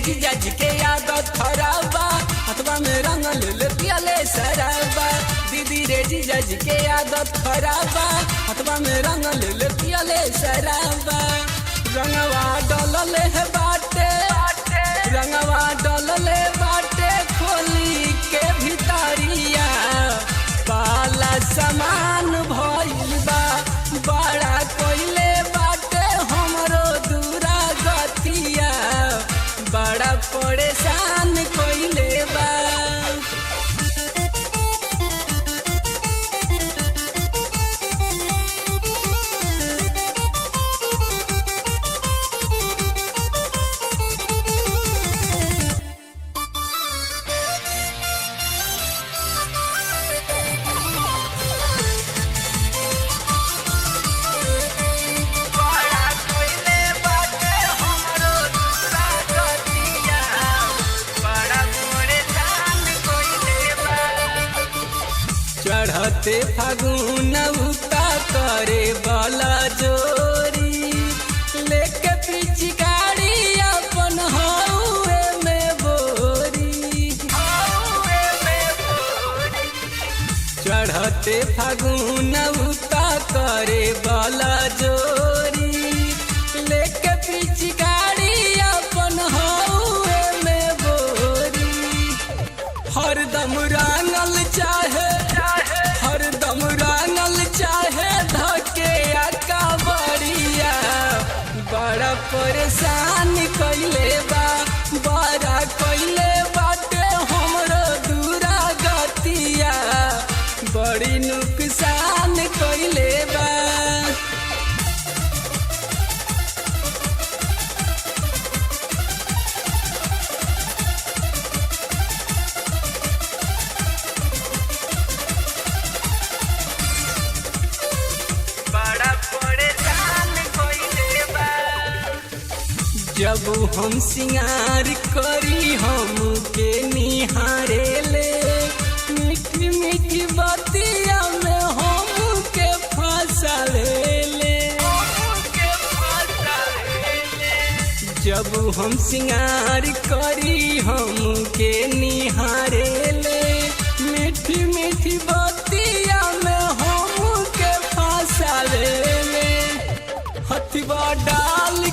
जीजा जी के आदत खराब बा, हथवा में रंग ले पियले शराबा। दीदी रे जीजा जी के आदत खराब बा, हथवा में रंग ले पियले शराबा। रंगवा डलले है बाटे, रंगवा डलले बाटे खोली के भितरिया। पाला समान भइल बा, बड़ा कोइले बाटे हमरो दूरा गतिया। बड़ा परेशान कोइले बा। चढ़ते फागुन उता करे वाला जोरी, लेके पिचकारी अपन हौवे में बोरी। चढ़ते फागुन उता करे वाला जोरी, लेके पिचकारी अपन हौवे में बोरी। हरदम रंगल चाहे, हरदम रंगल चाहे धके अकबरिया। बड़ा परेशान कइले बा, बड़ा कइले बाटे हमरो दूरा गतिया। बड़ी नुकसान कइले बा। जब हम सिंगार करी हमके निहारे ले, मीठी मीठी बतिया में हमके फंसावे ले। जब हम सिंगार करी हमके निहारे ले, मीठी मीठी बतिया में हमके फंसावे ले। हथवा डाल